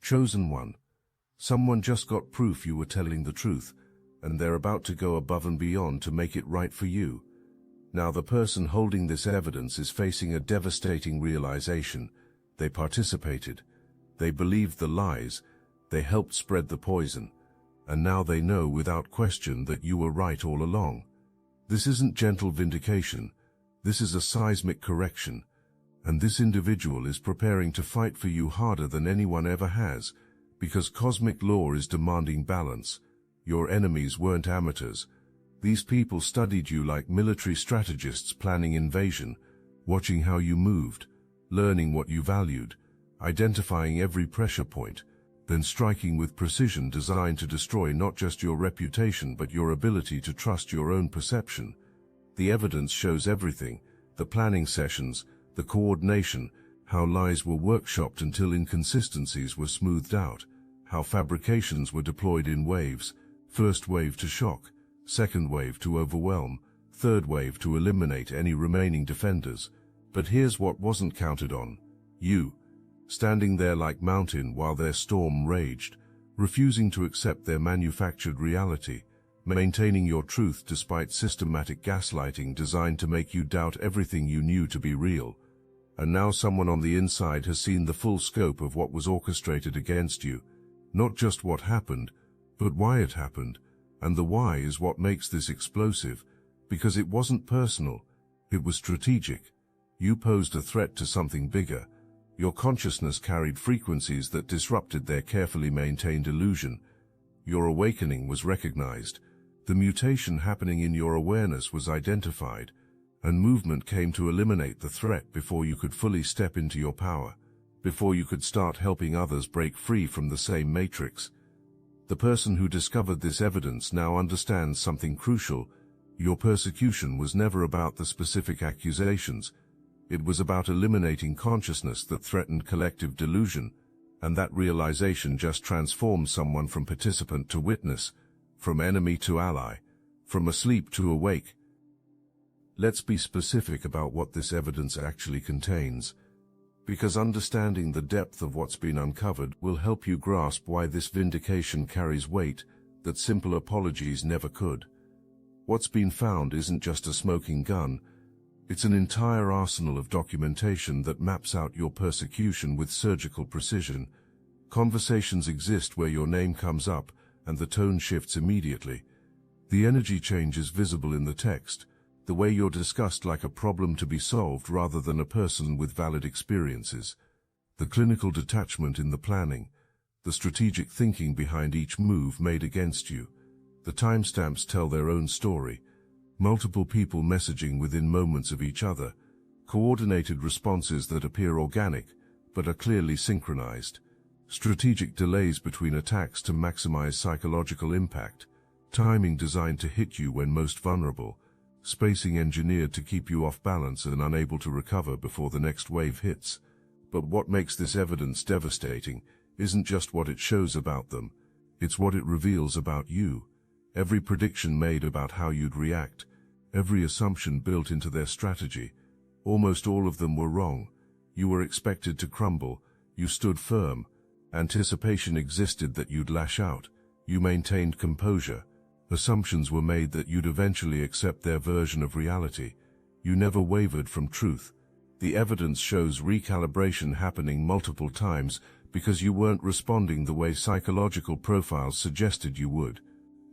Chosen one. Someone just got proof you were telling the truth, and they're about to go above and beyond to make it right for you. Now the person holding this evidence is facing a devastating realization. They participated. They believed the lies. They helped spread the poison. And now they know without question that you were right all along. This isn't gentle vindication. This is a seismic correction. And this individual is preparing to fight for you harder than anyone ever has, because cosmic law is demanding balance. Your enemies weren't amateurs. These people studied you like military strategists planning invasion, watching how you moved, learning what you valued, identifying every pressure point, then striking with precision designed to destroy not just your reputation but your ability to trust your own perception. The evidence shows everything: the planning sessions, the coordination, how lies were workshopped until inconsistencies were smoothed out, how fabrications were deployed in waves, first wave to shock, second wave to overwhelm, third wave to eliminate any remaining defenders. But here's what wasn't counted on: you, standing there like mountain while their storm raged, refusing to accept their manufactured reality, maintaining your truth despite systematic gaslighting designed to make you doubt everything you knew to be real. And now someone on the inside has seen the full scope of what was orchestrated against you. Not just what happened, but why it happened. And the why is what makes this explosive, because it wasn't personal, it was strategic. You posed a threat to something bigger. Your consciousness carried frequencies that disrupted their carefully maintained illusion. Your awakening was recognized. The mutation happening in your awareness was identified, and movement came to eliminate the threat before you could fully step into your power, before you could start helping others break free from the same matrix. The person who discovered this evidence now understands something crucial. Your persecution was never about the specific accusations. It was about eliminating consciousness that threatened collective delusion, and that realization just transformed someone from participant to witness, from enemy to ally, from asleep to awake. Let's be specific about what this evidence actually contains, because understanding the depth of what's been uncovered will help you grasp why this vindication carries weight that simple apologies never could. What's been found isn't just a smoking gun. It's an entire arsenal of documentation that maps out your persecution with surgical precision. Conversations exist where your name comes up, and the tone shifts immediately. The energy change is visible in the text, the way you're discussed like a problem to be solved rather than a person with valid experiences. The clinical detachment in the planning, the strategic thinking behind each move made against you. The timestamps tell their own story. Multiple people messaging within moments of each other, coordinated responses that appear organic but are clearly synchronized, strategic delays between attacks to maximize psychological impact, timing designed to hit you when most vulnerable, spacing engineered to keep you off balance and unable to recover before the next wave hits. But what makes this evidence devastating isn't just what it shows about them, it's what it reveals about you. Every prediction made about how you'd react, every assumption built into their strategy, almost all of them were wrong. You were expected to crumble. You stood firm. Anticipation existed that you'd lash out. You maintained composure. Assumptions were made that you'd eventually accept their version of reality. You never wavered from truth. The evidence shows recalibration happening multiple times because you weren't responding the way psychological profiles suggested you would.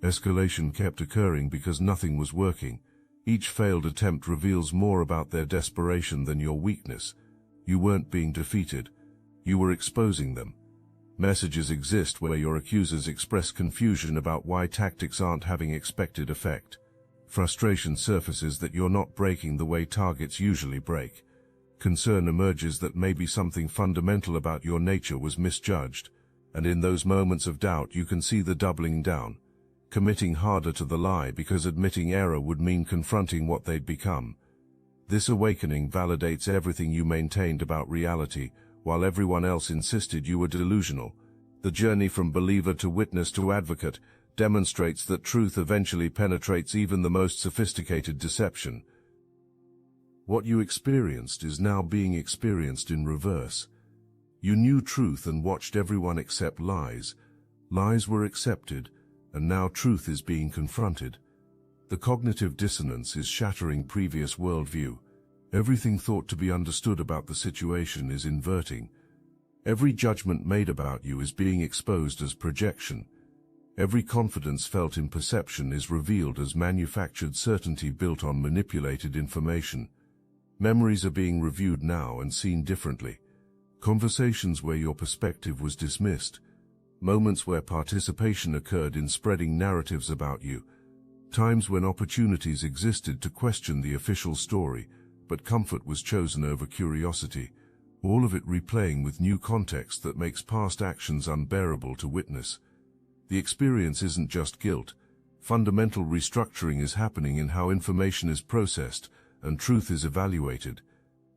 Escalation kept occurring because nothing was working. Each failed attempt reveals more about their desperation than your weakness. You weren't being defeated. You were exposing them. Messages exist where your accusers express confusion about why tactics aren't having expected effect. Frustration surfaces that you're not breaking the way targets usually break. Concern emerges that maybe something fundamental about your nature was misjudged. And in those moments of doubt you can see the doubling down. Committing harder to the lie because admitting error would mean confronting what they'd become. This awakening validates everything you maintained about reality, while everyone else insisted you were delusional. The journey from believer to witness to advocate demonstrates that truth eventually penetrates even the most sophisticated deception. What you experienced is now being experienced in reverse. You knew truth and watched everyone accept lies. Lies were accepted, and now truth is being confronted. The cognitive dissonance is shattering previous worldview. Everything thought to be understood about the situation is inverting. Every judgment made about you is being exposed as projection. Every confidence felt in perception is revealed as manufactured certainty built on manipulated information. Memories are being reviewed now and seen differently. Conversations where your perspective was dismissed. Moments where participation occurred in spreading narratives about you. Times when opportunities existed to question the official story, but comfort was chosen over curiosity. All of it replaying with new context that makes past actions unbearable to witness. The experience isn't just guilt. Fundamental restructuring is happening in how information is processed and truth is evaluated.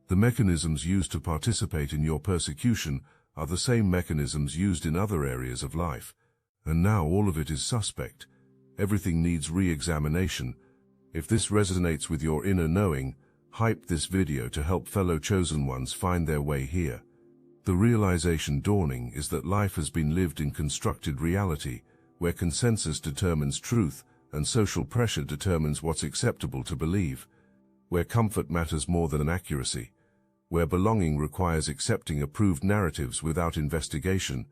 The mechanisms used to participate in your persecution are the same mechanisms used in other areas of life. And now all of it is suspect. Everything needs re-examination. If this resonates with your inner knowing, hype this video to help fellow chosen ones find their way here. The realization dawning is that life has been lived in constructed reality, where consensus determines truth and social pressure determines what's acceptable to believe, where comfort matters more than accuracy, where belonging requires accepting approved narratives without investigation,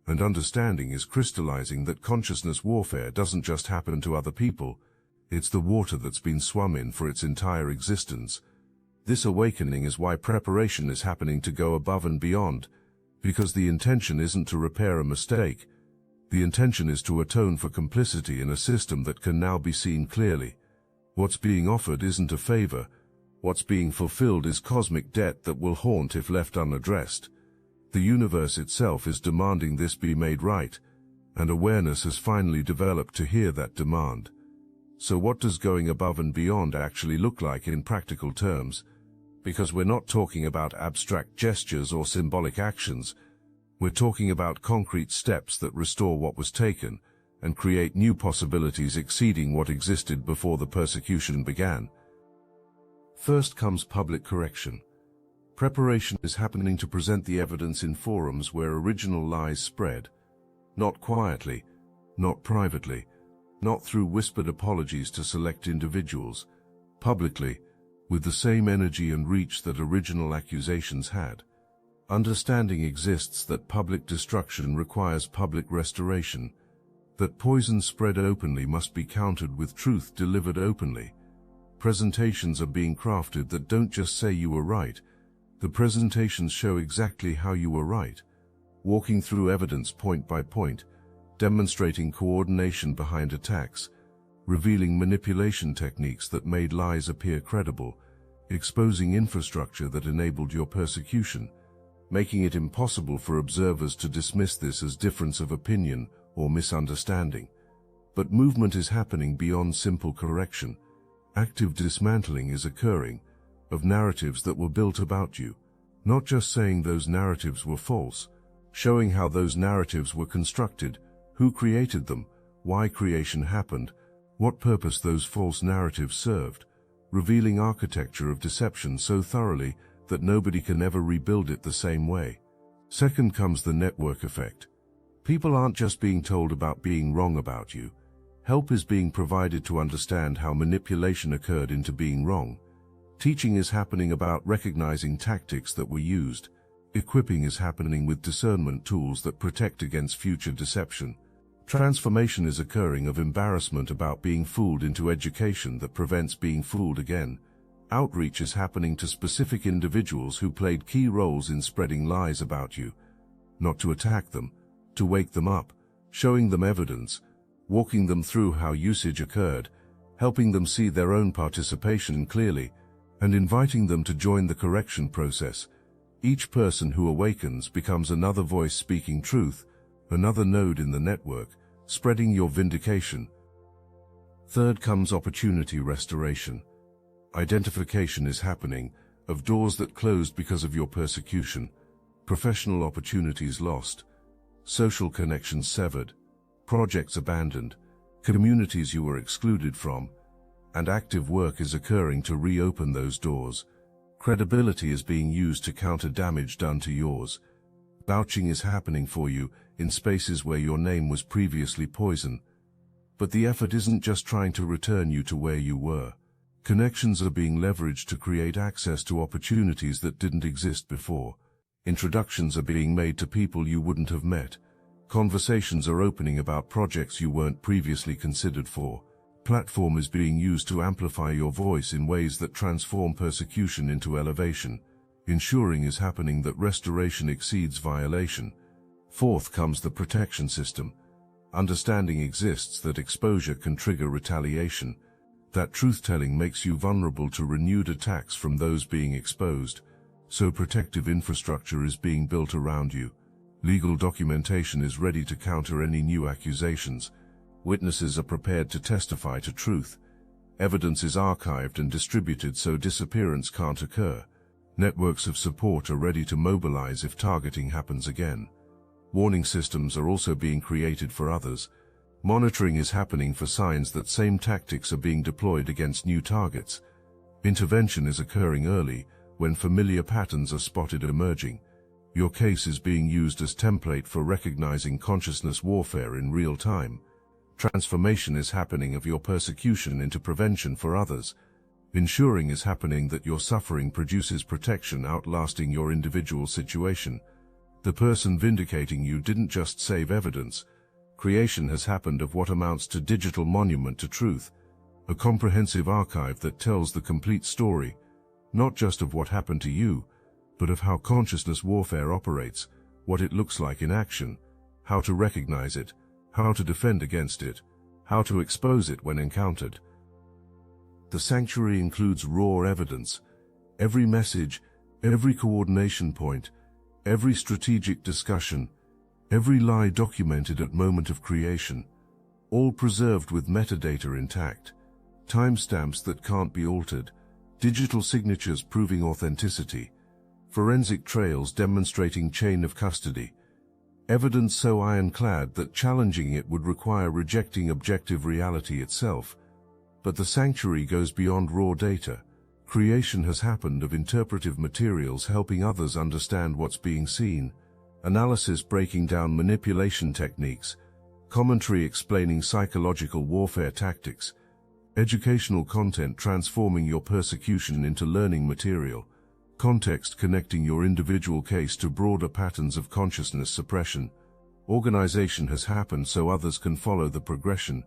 and understanding is crystallizing that consciousness warfare doesn't just happen to other people, it's the water that's been swum in for its entire existence. This awakening is why preparation is happening to go above and beyond, because the intention isn't to repair a mistake. The intention is to atone for complicity in a system that can now be seen clearly. What's being offered isn't a favor. What's being fulfilled is cosmic debt that will haunt if left unaddressed. The universe itself is demanding this be made right, and awareness has finally developed to hear that demand. So what does going above and beyond actually look like in practical terms? Because we're not talking about abstract gestures or symbolic actions. We're talking about concrete steps that restore what was taken and create new possibilities exceeding what existed before the persecution began. First comes public correction. Preparation is happening to present the evidence in forums where original lies spread. Not quietly, not privately, not through whispered apologies to select individuals. Publicly, with the same energy and reach that original accusations had. Understanding exists that public destruction requires public restoration, that poison spread openly must be countered with truth delivered openly. Presentations are being crafted that don't just say you were right. The presentations show exactly how you were right, walking through evidence point by point, demonstrating coordination behind attacks, revealing manipulation techniques that made lies appear credible, exposing infrastructure that enabled your persecution, making it impossible for observers to dismiss this as difference of opinion or misunderstanding. But movement is happening beyond simple correction. Active dismantling is occurring of narratives that were built about you, not just saying those narratives were false, showing how those narratives were constructed, who created them, why creation happened, what purpose those false narratives served, revealing architecture of deception so thoroughly that nobody can ever rebuild it the same way. Second comes the network effect. People aren't just being told about being wrong about you. Help is being provided to understand how manipulation occurred into being wrong. Teaching is happening about recognizing tactics that were used. Equipping is happening with discernment tools that protect against future deception. Transformation is occurring of embarrassment about being fooled into education that prevents being fooled again. Outreach is happening to specific individuals who played key roles in spreading lies about you. Not to attack them, to wake them up, showing them evidence, walking them through how usage occurred, helping them see their own participation clearly, and inviting them to join the correction process. Each person who awakens becomes another voice speaking truth, another node in the network, spreading your vindication. Third comes opportunity restoration. Identification is happening of doors that closed because of your persecution, professional opportunities lost, social connections severed, projects abandoned, communities you were excluded from, and active work is occurring to reopen those doors. Credibility is being used to counter damage done to yours. Vouching is happening for you in spaces where your name was previously poison. But the effort isn't just trying to return you to where you were. Connections are being leveraged to create access to opportunities that didn't exist before. Introductions are being made to people you wouldn't have met. Conversations are opening about projects you weren't previously considered for. Platform is being used to amplify your voice in ways that transform persecution into elevation. Ensuring is happening that restoration exceeds violation. Fourth comes the protection system. Understanding exists that exposure can trigger retaliation. That truth-telling makes you vulnerable to renewed attacks from those being exposed. So protective infrastructure is being built around you. Legal documentation is ready to counter any new accusations. Witnesses are prepared to testify to truth. Evidence is archived and distributed so disappearance can't occur. Networks of support are ready to mobilize if targeting happens again. Warning systems are also being created for others. Monitoring is happening for signs that same tactics are being deployed against new targets. Intervention is occurring early, when familiar patterns are spotted emerging. Your case is being used as template for recognizing consciousness warfare in real time. Transformation is happening of your persecution into prevention for others. Ensuring is happening that your suffering produces protection outlasting your individual situation. The person vindicating you didn't just save evidence. Creation has happened of what amounts to digital monument to truth, a comprehensive archive that tells the complete story, not just of what happened to you, but of how consciousness warfare operates, what it looks like in action, how to recognize it, how to defend against it, how to expose it when encountered. The sanctuary includes raw evidence, every message, every coordination point, every strategic discussion, every lie documented at moment of creation, all preserved with metadata intact, timestamps that can't be altered, digital signatures proving authenticity, forensic trails demonstrating chain of custody, evidence so ironclad that challenging it would require rejecting objective reality itself. But the sanctuary goes beyond raw data. Creation has happened of interpretive materials helping others understand what's being seen, analysis breaking down manipulation techniques, commentary explaining psychological warfare tactics, educational content transforming your persecution into learning material, context connecting your individual case to broader patterns of consciousness suppression. Organization has happened so others can follow the progression.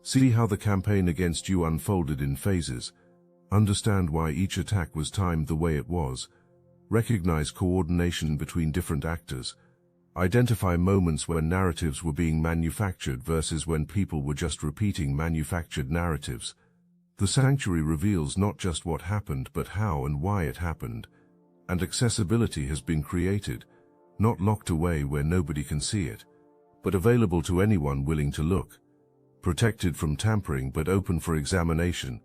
See how the campaign against you unfolded in phases. Understand why each attack was timed the way it was. Recognize coordination between different actors. Identify moments when narratives were being manufactured versus when people were just repeating manufactured narratives. The sanctuary reveals not just what happened but how and why it happened. And accessibility has been created, not locked away where nobody can see it, but available to anyone willing to look. Protected from tampering but open for examination,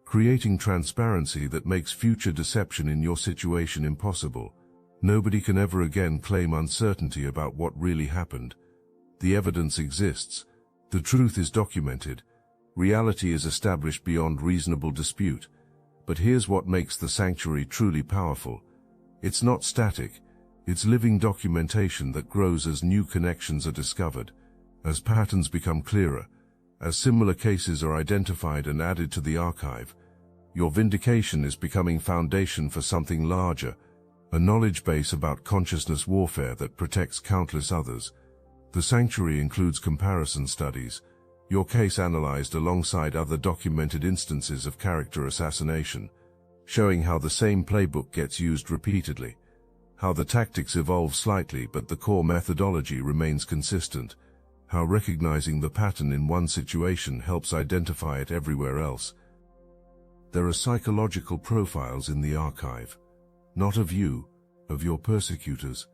creating transparency that makes future deception in your situation impossible. Nobody can ever again claim uncertainty about what really happened. The evidence exists. The truth is documented. Reality is established beyond reasonable dispute. But here's what makes the sanctuary truly powerful. It's not static. It's living documentation that grows as new connections are discovered, as patterns become clearer, as similar cases are identified and added to the archive. Your vindication is becoming foundation for something larger, a knowledge base about consciousness warfare that protects countless others. The sanctuary includes comparison studies, your case analyzed alongside other documented instances of character assassination, showing how the same playbook gets used repeatedly, how the tactics evolve slightly but the core methodology remains consistent, how recognizing the pattern in one situation helps identify it everywhere else. There are psychological profiles in the archive, not of you, of your persecutors.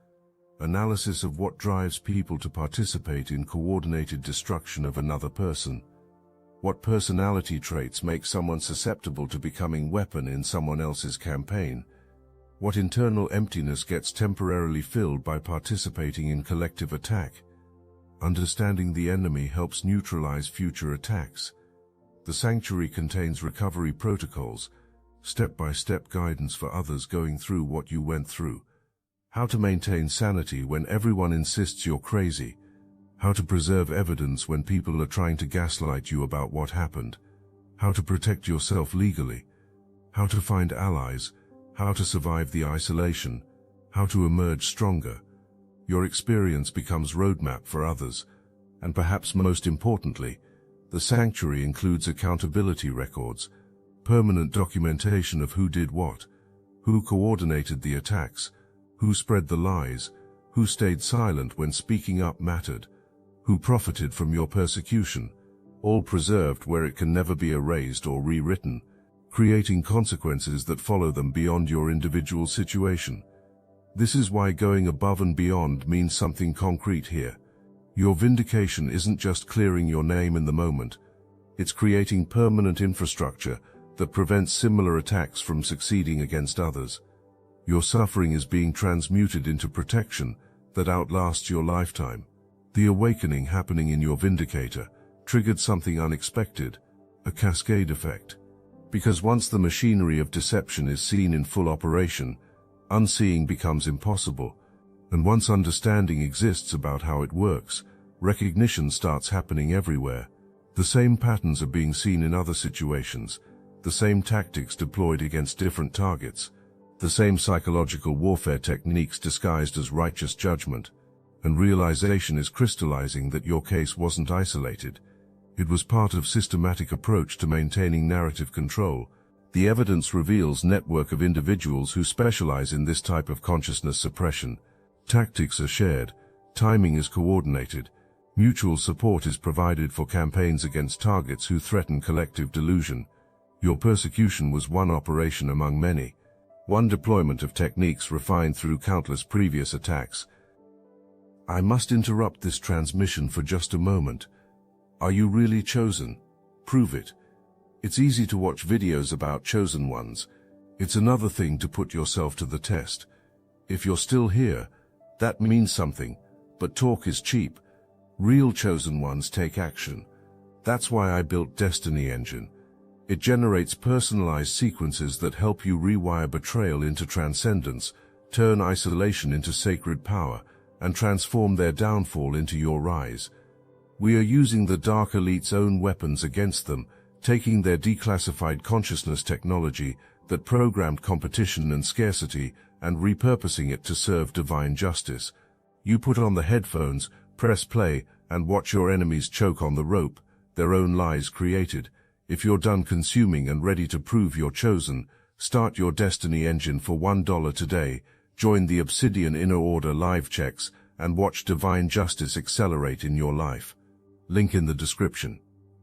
Analysis of what drives people to participate in coordinated destruction of another person. What personality traits make someone susceptible to becoming weapon in someone else's campaign. What internal emptiness gets temporarily filled by participating in collective attack. Understanding the enemy helps neutralize future attacks. The sanctuary contains recovery protocols, step-by-step guidance for others going through what you went through. How to maintain sanity when everyone insists you're crazy. How to preserve evidence when people are trying to gaslight you about what happened. How to protect yourself legally. How to find allies. How to survive the isolation. How to emerge stronger. Your experience becomes roadmap for others. And perhaps most importantly, the sanctuary includes accountability records, permanent documentation of who did what, who coordinated the attacks, who spread the lies, who stayed silent when speaking up mattered, who profited from your persecution, all preserved where it can never be erased or rewritten, creating consequences that follow them beyond your individual situation. This is why going above and beyond means something concrete here. Your vindication isn't just clearing your name in the moment, it's creating permanent infrastructure that prevents similar attacks from succeeding against others. Your suffering is being transmuted into protection that outlasts your lifetime. The awakening happening in your vindicator triggered something unexpected, a cascade effect. Because once the machinery of deception is seen in full operation, unseeing becomes impossible, and once understanding exists about how it works, recognition starts happening everywhere. The same patterns are being seen in other situations, the same tactics deployed against different targets, the same psychological warfare techniques disguised as righteous judgment, and realization is crystallizing that your case wasn't isolated. It was part of systematic approach to maintaining narrative control. The evidence reveals network of individuals who specialize in this type of consciousness suppression. Tactics are shared, timing is coordinated, mutual support is provided for campaigns against targets who threaten collective delusion. Your persecution was one operation among many, one deployment of techniques refined through countless previous attacks. I must interrupt this transmission for just a moment. Are you really chosen? Prove it. It's easy to watch videos about chosen ones. It's another thing to put yourself to the test. If you're still here, that means something, but talk is cheap. Real chosen ones take action. That's why I built Destiny Engine. It generates personalized sequences that help you rewire betrayal into transcendence, turn isolation into sacred power, and transform their downfall into your rise. We are using the Dark Elite's own weapons against them, taking their declassified consciousness technology that programmed competition and scarcity and repurposing it to serve divine justice. You put on the headphones, press play, and watch your enemies choke on the rope, their own lies created. If you're done consuming and ready to prove you're chosen, start your Destiny Engine for $1 today, join the Obsidian Inner Order live checks, and watch divine justice accelerate in your life. Link in the description.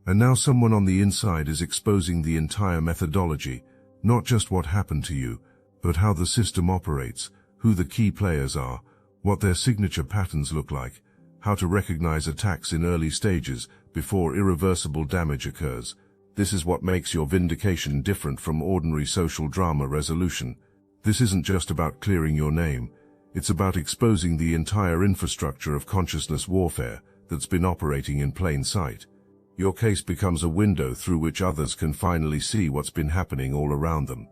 And now someone on the inside is exposing the entire methodology, not just what happened to you, but how the system operates, who the key players are, what their signature patterns look like, how to recognize attacks in early stages before irreversible damage occurs. This is what makes your vindication different from ordinary social drama resolution. This isn't just about clearing your name, it's about exposing the entire infrastructure of consciousness warfare that's been operating in plain sight. Your case becomes a window through which others can finally see what's been happening all around them.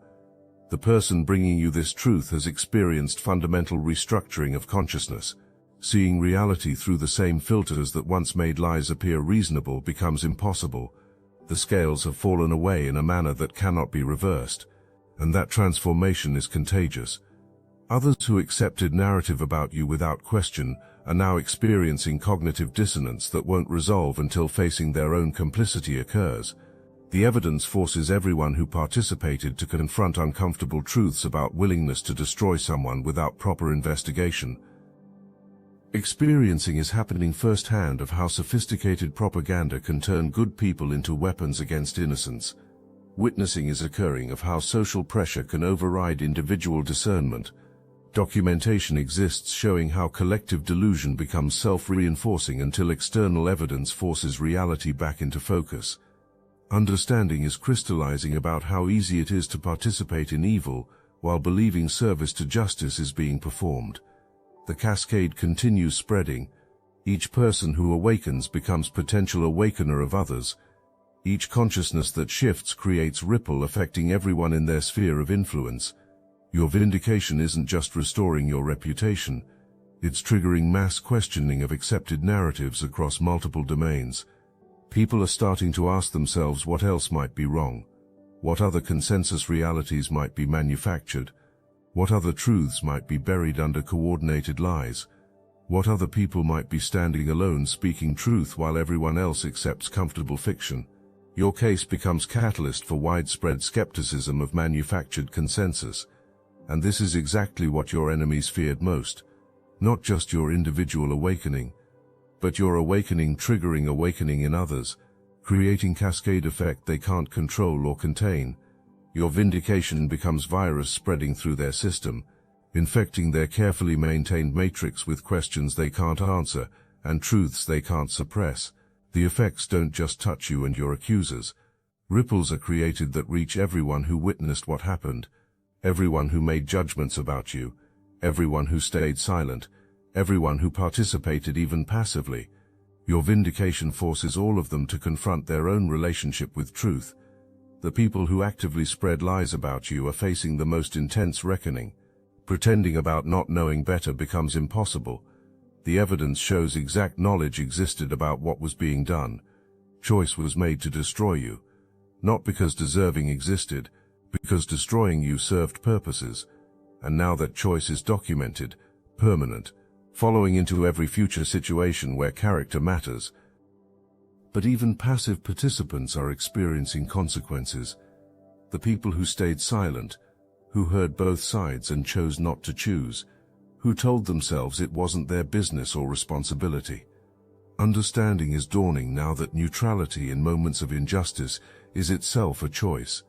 The person bringing you this truth has experienced fundamental restructuring of consciousness. Seeing reality through the same filters that once made lies appear reasonable becomes impossible. The scales have fallen away in a manner that cannot be reversed, and that transformation is contagious. Others who accepted narrative about you without question are now experiencing cognitive dissonance that won't resolve until facing their own complicity occurs. The evidence forces everyone who participated to confront uncomfortable truths about willingness to destroy someone without proper investigation. Experiencing is happening firsthand of how sophisticated propaganda can turn good people into weapons against innocents. Witnessing is occurring of how social pressure can override individual discernment. Documentation exists showing how collective delusion becomes self-reinforcing until external evidence forces reality back into focus. Understanding is crystallizing about how easy it is to participate in evil while believing service to justice is being performed. The cascade continues spreading. Each person who awakens becomes potential awakener of others. Each consciousness that shifts creates ripple affecting everyone in their sphere of influence. Your vindication isn't just restoring your reputation, it's triggering mass questioning of accepted narratives across multiple domains. People are starting to ask themselves what else might be wrong, what other consensus realities might be manufactured, what other truths might be buried under coordinated lies, what other people might be standing alone speaking truth while everyone else accepts comfortable fiction. Your case becomes catalyst for widespread skepticism of manufactured consensus. And this is exactly what your enemies feared most. Not just your individual awakening, but your awakening triggering awakening in others, creating cascade effect they can't control or contain. Your vindication becomes virus spreading through their system, infecting their carefully maintained matrix with questions they can't answer and truths they can't suppress. The effects don't just touch you and your accusers. Ripples are created that reach everyone who witnessed what happened, everyone who made judgments about you, everyone who stayed silent, everyone who participated even passively. Your vindication forces all of them to confront their own relationship with truth. The people who actively spread lies about you are facing the most intense reckoning. Pretending about not knowing better becomes impossible. The evidence shows exact knowledge existed about what was being done. Choice was made to destroy you, not because deserving existed, because destroying you served purposes. And now that choice is documented, permanent, following into every future situation where character matters. But even passive participants are experiencing consequences. The people who stayed silent, who heard both sides and chose not to choose, who told themselves it wasn't their business or responsibility. Understanding is dawning now that neutrality in moments of injustice is itself a choice.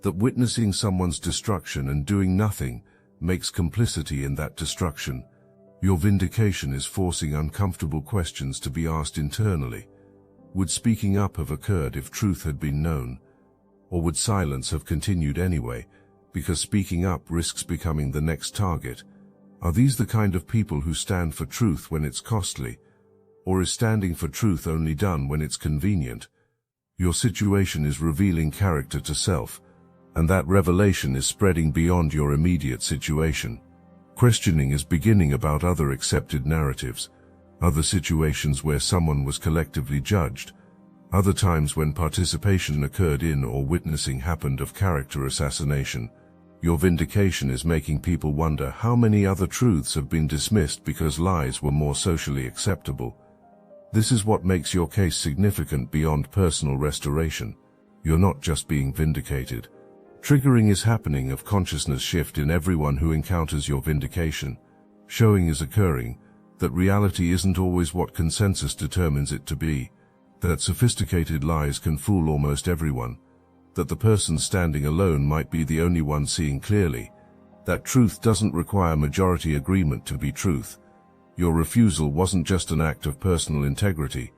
That witnessing someone's destruction and doing nothing makes complicity in that destruction. Your vindication is forcing uncomfortable questions to be asked internally. Would speaking up have occurred if truth had been known? Or would silence have continued anyway, because speaking up risks becoming the next target? Are these the kind of people who stand for truth when it's costly? Or is standing for truth only done when it's convenient? Your situation is revealing character to self, and that revelation is spreading beyond your immediate situation. Questioning is beginning about other accepted narratives, other situations where someone was collectively judged, other times when participation occurred in or witnessing happened of character assassination. Your vindication is making people wonder how many other truths have been dismissed because lies were more socially acceptable. This is what makes your case significant beyond personal restoration. You're not just being vindicated. Triggering is happening of consciousness shift in everyone who encounters your vindication. Showing is occurring that reality isn't always what consensus determines it to be, that sophisticated lies can fool almost everyone, that the person standing alone might be the only one seeing clearly, that truth doesn't require majority agreement to be truth. Your refusal wasn't just an act of personal integrity,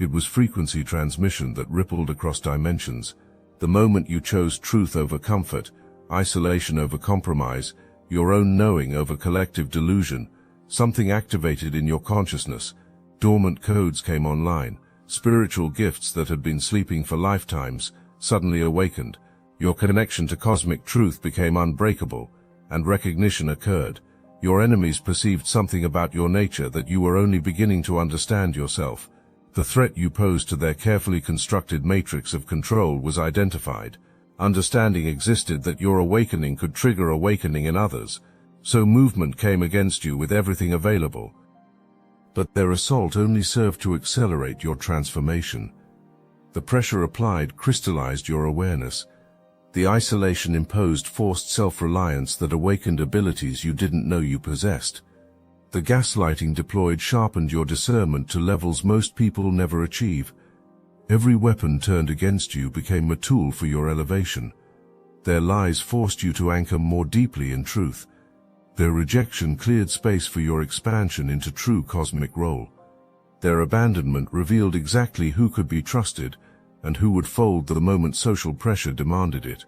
it was frequency transmission that rippled across dimensions. The moment you chose truth over comfort, isolation over compromise, your own knowing over collective delusion, something activated in your consciousness. Dormant codes came online, spiritual gifts that had been sleeping for lifetimes suddenly awakened. Your connection to cosmic truth became unbreakable, and recognition occurred. Your enemies perceived something about your nature that you were only beginning to understand yourself. The threat you posed to their carefully constructed matrix of control was identified. Understanding existed that your awakening could trigger awakening in others, so movement came against you with everything available. But their assault only served to accelerate your transformation. The pressure applied crystallized your awareness. The isolation imposed forced self-reliance that awakened abilities you didn't know you possessed. The gaslighting deployed sharpened your discernment to levels most people never achieve. Every weapon turned against you became a tool for your elevation. Their lies forced you to anchor more deeply in truth. Their rejection cleared space for your expansion into true cosmic role. Their abandonment revealed exactly who could be trusted and who would fold the moment social pressure demanded it.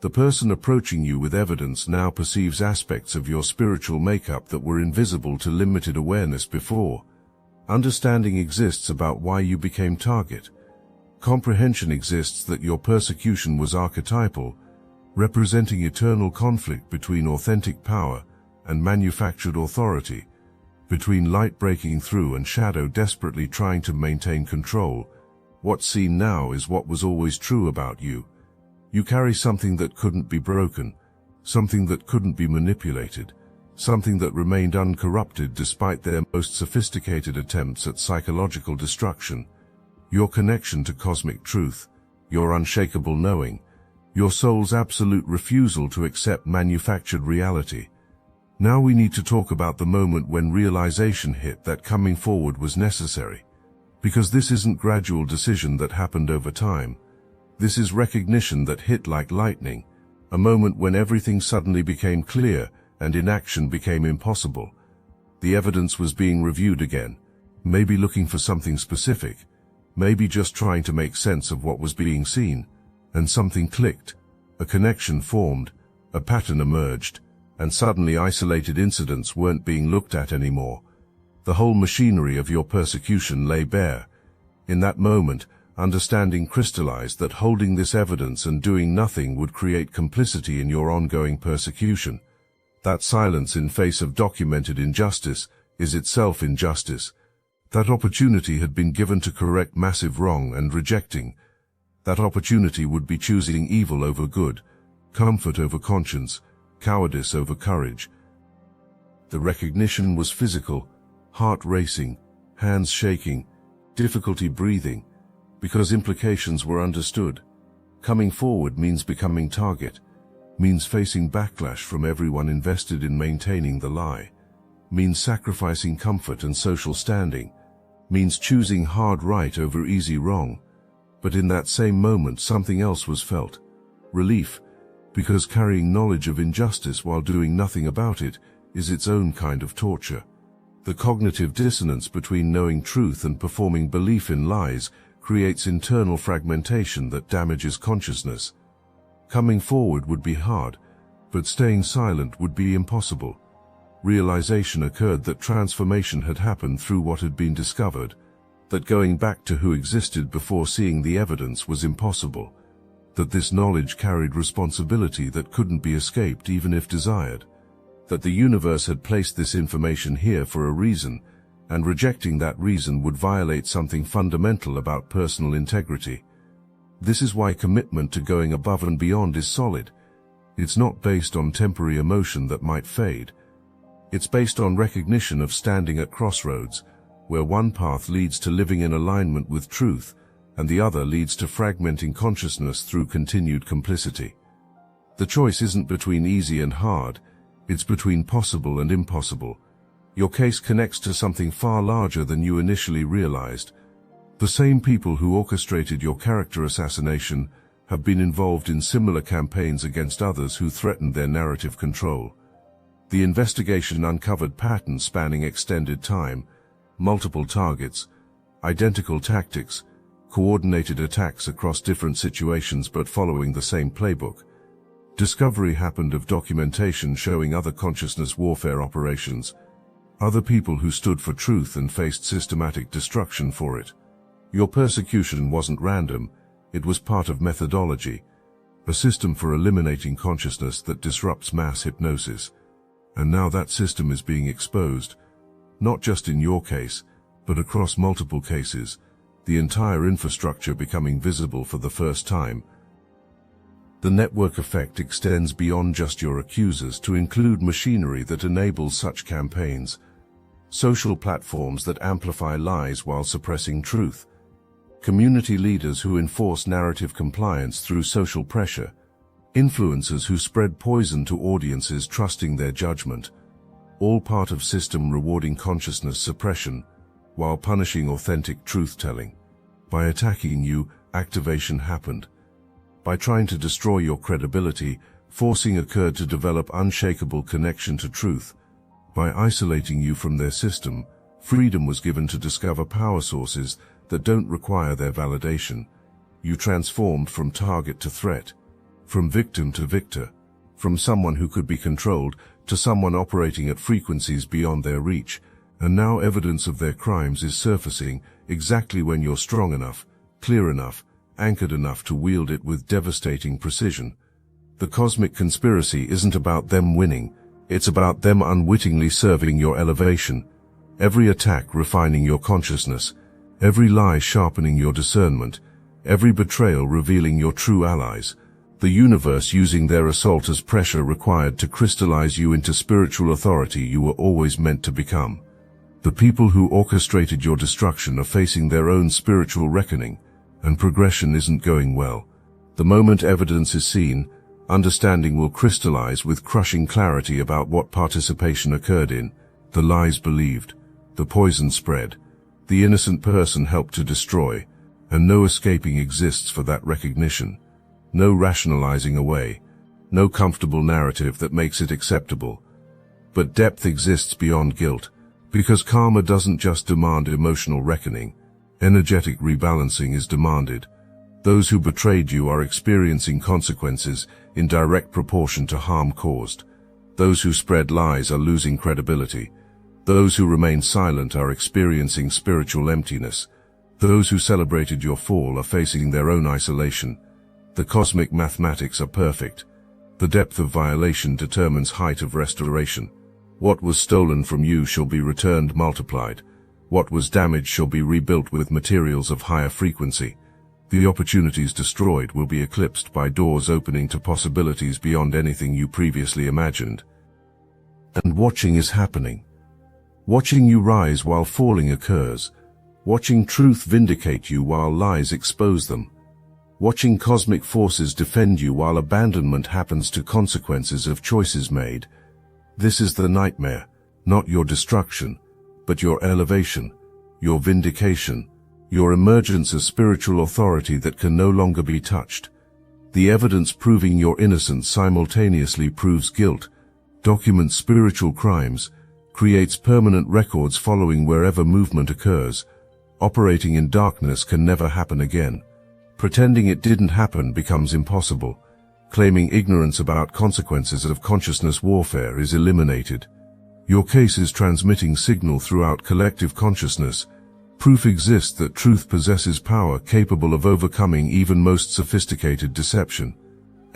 The person approaching you with evidence now perceives aspects of your spiritual makeup that were invisible to limited awareness before. Understanding exists about why you became target. Comprehension exists that your persecution was archetypal, representing eternal conflict between authentic power and manufactured authority, between light breaking through and shadow desperately trying to maintain control. What's seen now is what was always true about you. You carry something that couldn't be broken, something that couldn't be manipulated, something that remained uncorrupted despite their most sophisticated attempts at psychological destruction. Your connection to cosmic truth, your unshakable knowing, your soul's absolute refusal to accept manufactured reality. Now we need to talk about the moment when realization hit that coming forward was necessary. Because this isn't gradual decision that happened over time. This is recognition that hit like lightning, a moment when everything suddenly became clear and inaction became impossible. The evidence was being reviewed again, maybe looking for something specific, maybe just trying to make sense of what was being seen, and something clicked. A connection formed, a pattern emerged, and suddenly isolated incidents weren't being looked at anymore. The whole machinery of your persecution lay bare. In that moment, understanding crystallized that holding this evidence and doing nothing would create complicity in your ongoing persecution. That silence in face of documented injustice is itself injustice. That opportunity had been given to correct massive wrong, and rejecting that opportunity would be choosing evil over good, comfort over conscience, cowardice over courage. The recognition was physical, heart racing, hands shaking, difficulty breathing, because implications were understood. Coming forward means becoming target, means facing backlash from everyone invested in maintaining the lie, means sacrificing comfort and social standing, means choosing hard right over easy wrong. But in that same moment something else was felt. Relief, because carrying knowledge of injustice while doing nothing about it is its own kind of torture. The cognitive dissonance between knowing truth and performing belief in lies creates internal fragmentation that damages consciousness. Coming forward would be hard, but staying silent would be impossible. Realization occurred that transformation had happened through what had been discovered, that going back to who existed before seeing the evidence was impossible, that this knowledge carried responsibility that couldn't be escaped even if desired, that the universe had placed this information here for a reason, and rejecting that reason would violate something fundamental about personal integrity. This is why commitment to going above and beyond is solid. It's not based on temporary emotion that might fade. It's based on recognition of standing at crossroads, where one path leads to living in alignment with truth, and the other leads to fragmenting consciousness through continued complicity. The choice isn't between easy and hard, it's between possible and impossible. Your case connects to something far larger than you initially realized. The same people who orchestrated your character assassination have been involved in similar campaigns against others who threatened their narrative control. The investigation uncovered patterns spanning extended time, multiple targets, identical tactics, coordinated attacks across different situations but following the same playbook. Discovery happened of documentation showing other consciousness warfare operations, other people who stood for truth and faced systematic destruction for it. Your persecution wasn't random, it was part of methodology, a system for eliminating consciousness that disrupts mass hypnosis. And now that system is being exposed, not just in your case, but across multiple cases, the entire infrastructure becoming visible for the first time. The network effect extends beyond just your accusers to include machinery that enables such campaigns, social platforms that amplify lies while suppressing truth, community leaders who enforce narrative compliance through social pressure, influencers who spread poison to audiences trusting their judgment, all part of system rewarding consciousness suppression while punishing authentic truth-telling. By attacking you, activation happened. By trying to destroy your credibility, forcing occurred to develop unshakable connection to truth. By isolating you from their system, freedom was given to discover power sources that don't require their validation. You transformed from target to threat, from victim to victor, from someone who could be controlled to someone operating at frequencies beyond their reach, and now evidence of their crimes is surfacing exactly when you're strong enough, clear enough, anchored enough to wield it with devastating precision. The cosmic conspiracy isn't about them winning, it's about them unwittingly serving your elevation. Every attack refining your consciousness, every lie sharpening your discernment, every betrayal revealing your true allies. The universe using their assault as pressure required to crystallize you into spiritual authority you were always meant to become. The people who orchestrated your destruction are facing their own spiritual reckoning, and progression isn't going well. The moment evidence is seen, understanding will crystallize with crushing clarity about what participation occurred in, the lies believed, the poison spread, the innocent person helped to destroy, and no escaping exists for that recognition. No rationalizing away, no comfortable narrative that makes it acceptable. But depth exists beyond guilt, because karma doesn't just demand emotional reckoning, energetic rebalancing is demanded. Those who betrayed you are experiencing consequences in direct proportion to harm caused. Those who spread lies are losing credibility. Those who remain silent are experiencing spiritual emptiness. Those who celebrated your fall are facing their own isolation. The cosmic mathematics are perfect. The depth of violation determines height of restoration. What was stolen from you shall be returned multiplied. What was damaged shall be rebuilt with materials of higher frequency. The opportunities destroyed will be eclipsed by doors opening to possibilities beyond anything you previously imagined. And watching is happening. Watching you rise while falling occurs. Watching truth vindicate you while lies expose them. Watching cosmic forces defend you while abandonment happens to consequences of choices made. This is the nightmare, not your destruction, but your elevation, your vindication, your emergence as spiritual authority that can no longer be touched. The evidence proving your innocence simultaneously proves guilt, documents spiritual crimes, creates permanent records following wherever movement occurs. Operating in darkness can never happen again. Pretending it didn't happen becomes impossible. Claiming ignorance about consequences of consciousness warfare is eliminated. Your case is transmitting signal throughout collective consciousness. Proof exists that truth possesses power capable of overcoming even most sophisticated deception.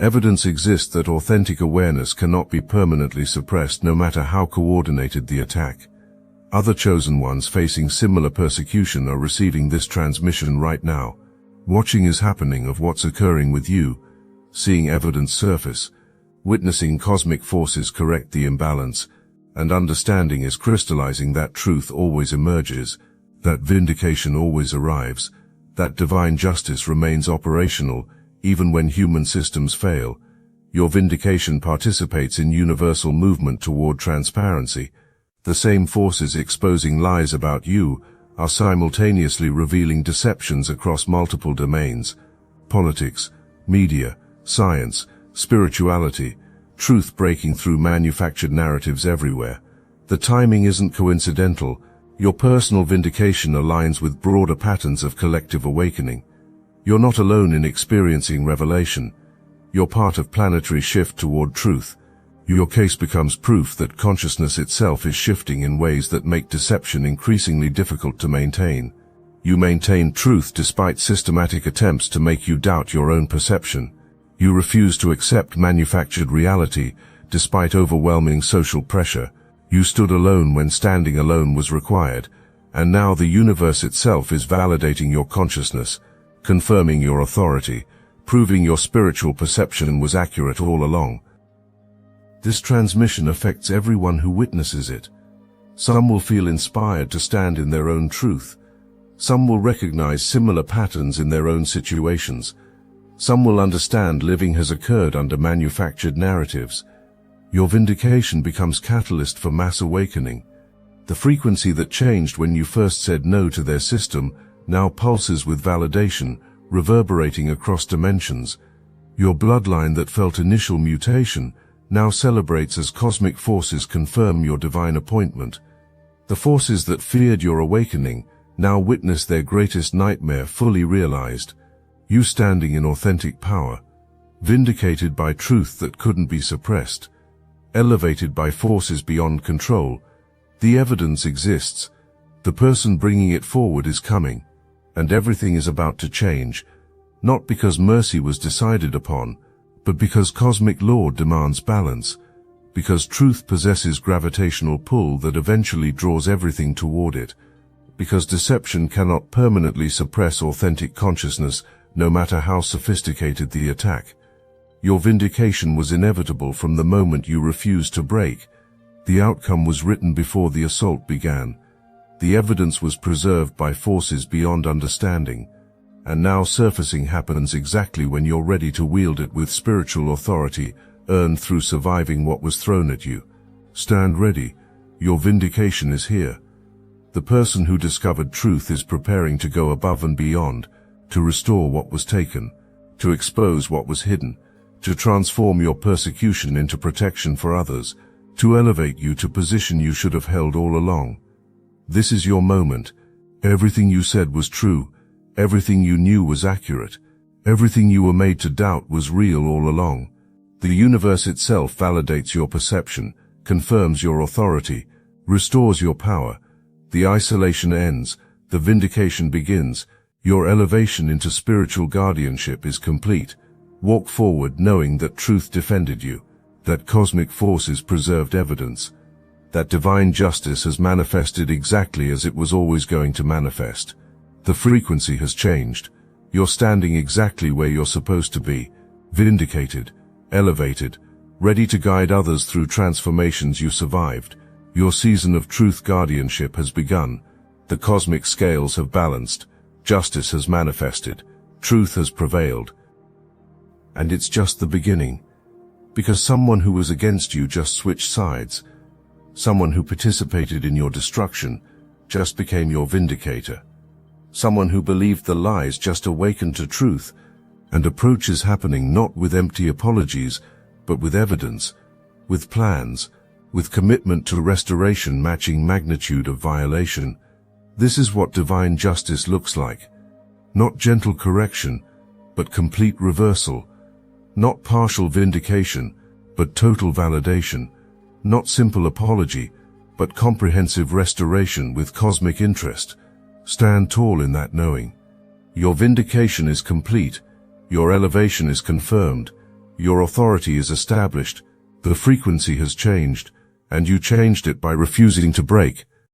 Evidence exists that authentic awareness cannot be permanently suppressed no matter how coordinated the attack. Other chosen ones facing similar persecution are receiving this transmission right now. Watching is happening of what's occurring with you, seeing evidence surface, witnessing cosmic forces correct the imbalance, and understanding is crystallizing that truth always emerges, that vindication always arrives, that divine justice remains operational even when human systems fail. Your vindication participates in universal movement toward transparency. The same forces exposing lies about you are simultaneously revealing deceptions across multiple domains: politics, media, science, spirituality, truth breaking through manufactured narratives everywhere. The timing isn't coincidental. Your personal vindication aligns with broader patterns of collective awakening. You're not alone in experiencing revelation. You're part of planetary shift toward truth. Your case becomes proof that consciousness itself is shifting in ways that make deception increasingly difficult to maintain. You maintain truth despite systematic attempts to make you doubt your own perception. You refuse to accept manufactured reality despite overwhelming social pressure. You stood alone when standing alone was required, and now the universe itself is validating your consciousness, confirming your authority, proving your spiritual perception was accurate all along. This transmission affects everyone who witnesses it. Some will feel inspired to stand in their own truth. Some will recognize similar patterns in their own situations. Some will understand living has occurred under manufactured narratives. Your vindication becomes catalyst for mass awakening. The frequency that changed when you first said no to their system now pulses with validation, reverberating across dimensions. Your bloodline that felt initial mutation now celebrates as cosmic forces confirm your divine appointment. The forces that feared your awakening now witness their greatest nightmare fully realized. You standing in authentic power, vindicated by truth that couldn't be suppressed, elevated by forces beyond control. The evidence exists. The person bringing it forward is coming, and everything is about to change, not because mercy was decided upon, but because cosmic law demands balance, because truth possesses gravitational pull that eventually draws everything toward it, because deception cannot permanently suppress authentic consciousness, no matter how sophisticated the attack. Your vindication was inevitable from the moment you refused to break. The outcome was written before the assault began. The evidence was preserved by forces beyond understanding, and now surfacing happens exactly when you're ready to wield it with spiritual authority, earned through surviving what was thrown at you. Stand ready. Your vindication is here. The person who discovered truth is preparing to go above and beyond, to restore what was taken, to expose what was hidden, to transform your persecution into protection for others, to elevate you to position you should have held all along. This is your moment. Everything you said was true. Everything you knew was accurate. Everything you were made to doubt was real all along. The universe itself validates your perception, confirms your authority, restores your power. The isolation ends, the vindication begins, your elevation into spiritual guardianship is complete. Walk forward knowing that truth defended you, that cosmic forces preserved evidence, that divine justice has manifested exactly as it was always going to manifest. The frequency has changed. You're standing exactly where you're supposed to be, vindicated, elevated, ready to guide others through transformations you survived. Your season of truth guardianship has begun. The cosmic scales have balanced. Justice has manifested. Truth has prevailed. And it's just the beginning. Because someone who was against you just switched sides. Someone who participated in your destruction just became your vindicator. Someone who believed the lies just awakened to truth. And approach is happening not with empty apologies, but with evidence, with plans, with commitment to restoration matching magnitude of violation. This is what divine justice looks like. Not gentle correction, but complete reversal. Not partial vindication, but total validation. Not simple apology, but comprehensive restoration with cosmic interest. Stand tall in that knowing. Your vindication is complete. Your elevation is confirmed. Your authority is established. The frequency has changed, and you changed it by refusing to break.